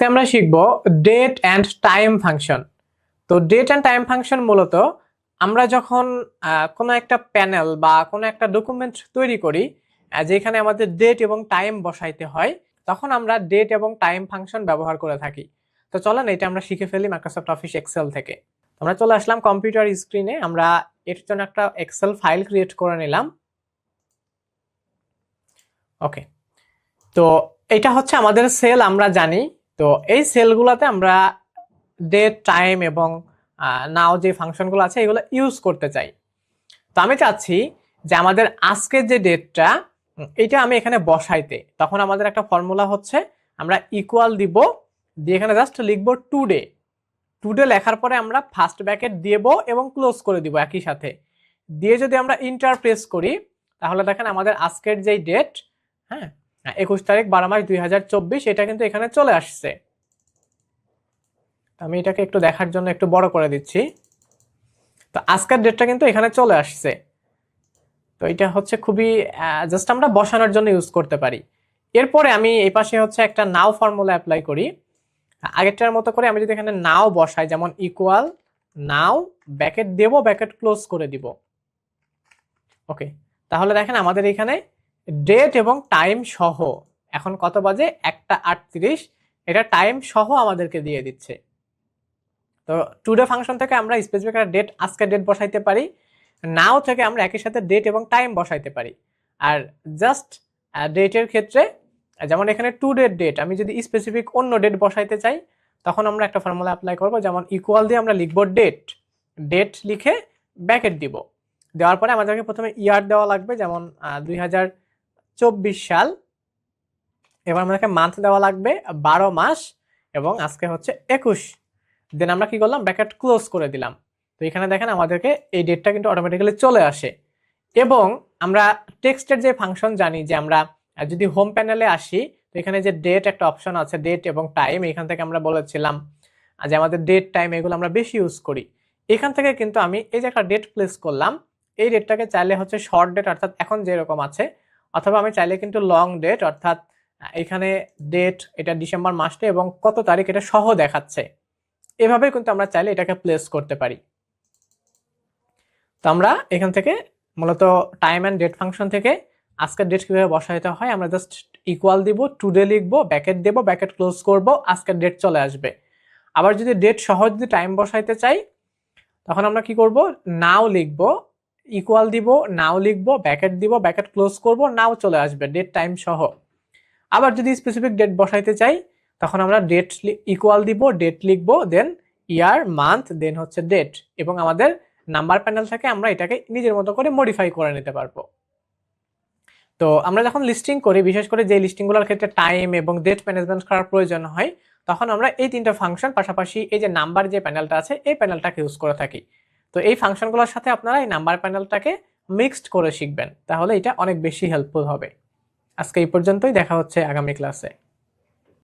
তো আমরা শিখব ডেট অ্যান্ড টাইম ফাংশন। তো ডেট অ্যান্ড টাইম ফাংশন মূলত আমরা যখন কোনো একটা প্যানেল বা কোনো একটা ডকুমেন্ট তৈরি করি, যেখানে আমাদের ডেট এবং টাইম বসাইতে হয়, তখন আমরা ডেট এবং টাইম ফাংশন ব্যবহার করে থাকি। তো চলেন এটা আমরা শিখে ফেলি মাইক্রোসফট অফিস এক্সেল থেকে। আমরা চলে আসলাম কম্পিউটার স্ক্রিনে। আমরা এর জন্য একটা এক্সেল ফাইল ক্রিয়েট করে নিলাম। ওকে, তো এটা হচ্ছে আমাদের সেল, আমরা জানি। তো এই সেলগুলোতে আমরা ডেট, টাইম এবং নাও যে ফাংশনগুলো আছে এগুলো ইউজ করতে চাই। তো আমি চাচ্ছি যে আমাদের আজকের যে ডেটটা এটা আমি এখানে বসাইতে, তখন আমাদের একটা ফর্মুলা হচ্ছে আমরা ইকুয়াল দিব, দিয়ে এখানে জাস্ট লিখবো টুডে। টুডে লেখার পরে আমরা ফার্স্ট ব্র্যাকেট দিব এবং ক্লোজ করে দিব একই সাথে। দিয়ে যদি আমরা ইন্টার প্রেস করি, তাহলে দেখেন আমাদের আজকের যেই ডেট, হ্যাঁ 21 তারিখ 12 মাস 2024, এটা কিন্তু এখানে চলে আসছে। আমি এটাকে একটু দেখার জন্য একটু বড় করে দিচ্ছি। তো আজকের ডেটটা কিন্তু এখানে চলে আসছে। তো এটা হচ্ছে খুবই জাস্ট আমরা বসানোর জন্য ইউজ করতে পারি। এরপরে আমি এই পাশে হচ্ছে একটা নাও ফর্মুলা অ্যাপ্লাই করি। আগেরটার মতো করে আমি যদি এখানে নাও বসাই, যেমন ইকুয়াল নাও, ব্র্যাকেট দেব, ব্র্যাকেট ক্লোজ করে দিব। ওকে, তাহলে দেখেন আমাদের এখানে ডেট এবং টাইম সহ, এখন কত বাজে 1:38, এটা টাইম সহ আমাদেরকে দিয়ে দিচ্ছে। তো টুডে ফাংশন থেকে আমরা স্পেসিফিক একটা ডেট, আজকের ডেট বসাইতে পারি। নাও থেকে আমরা একই সাথে ডেট এবং টাইম বসাইতে পারি। আর জাস্ট ডেটের ক্ষেত্রে, যেমন এখানে টুডের ডেট, আমি যদি স্পেসিফিক অন্য ডেট বসাইতে চাই, তখন আমরা একটা ফর্মুলা অ্যাপ্লাই করব, যেমন ইকুয়াল দিয়ে আমরা লিখব ডেট, ডেট লিখে ব্র্যাকেট দিব। দেওয়ার পরে আমাদেরকে প্রথমে ইয়ার দেওয়া লাগবে, যেমন 2024 সাল। এবার আমাদেরকে মান্থ দেওয়া লাগবে 12 মাস, এবং আজকে হচ্ছে 21। দেন আমরা কি করলাম, ব্র্যাকেট ক্লোজ করে দিলাম। তো এখানে দেখেন আমাদেরকে এই ডেটটা কিন্তু অটোমেটিক্যালি চলে আসে। এবং আমরা টেক্সটের যে ফাংশন জানি, যে আমরা যদি হোম প্যানেলে আসি, তো এখানে যে ডেট একটা অপশন আছে, ডেট এবং টাইম, এখান থেকে আমরা বলেছিলাম যে আমাদের ডেট টাইম এগুলো আমরা বেশি ইউজ করি। এখান থেকে কিন্তু আমি এই যে একটা ডেট প্লেস করলাম, এই ডেটটাকে চাইলে হচ্ছে শর্ট ডেট, অর্থাৎ এখন যেরকম আছে, অথবা আমি চাইলে কিন্তু লং ডেট, অর্থাৎ এখানে ডেট, এটা ডিসেম্বর মাসটা এবং কত তারিখ এটা সহ দেখাচ্ছে, এভাবে কিন্তু আমরা চাইলে এটাকে প্লেস করতে পারি। তো আমরা এখান থেকে মূলত টাইম অ্যান্ড ডেট ফাংশন থেকে আজকের ডেট কিভাবে বসাইতে হয়, আমরা জাস্ট ইকুয়াল দিব, টুডে লিখবো, ব্র্যাকেট দেব, ব্র্যাকেট ক্লোজ করব, আজকের ডেট চলে আসবে। আবার যদি ডেট সহ যদি টাইম বসাইতে চাই, তখন আমরা কি করব, নাও লিখবো, ইকুয়াল দিব, নাও লিখবো, ব্র্যাকেট দিব, ব্র্যাকেট ক্লোজ করব, নাও চলে আসবে ডেট টাইম সহ। আবার যদি স্পেসিফিক ডেট বসাইতে চাই, তখন আমরা ডেট ইকুয়াল দিব, ডেট লিখবো, দেন ইয়ার, মান্থ, দেন হচ্ছে ডেট, এবং আমাদের নাম্বার প্যানেল থেকে আমরা এটাকে নিজের মতো করে মডিফাই করে নিতে পারবো। তো আমরা যখন লিস্টিং করি, বিশেষ করে যে লিস্টিংগুলোর ক্ষেত্রে টাইম এবং ডেট ম্যানেজমেন্ট করার প্রয়োজন হয়, তখন আমরা এই তিনটা ফাংশন পাশাপাশি এই যে নাম্বার যে প্যানেলটা আছে, এই প্যানেলটাকে ইউজ করে থাকি। তো এই ফাংশনগুলোর সাথে আপনারা এই নাম্বার প্যানেলটাকে মিক্সড করে শিখবেন, তাহলে এটা অনেক বেশি হেল্পফুল হবে। আজকে এই পর্যন্তই, দেখা হচ্ছে আগামী ক্লাসে।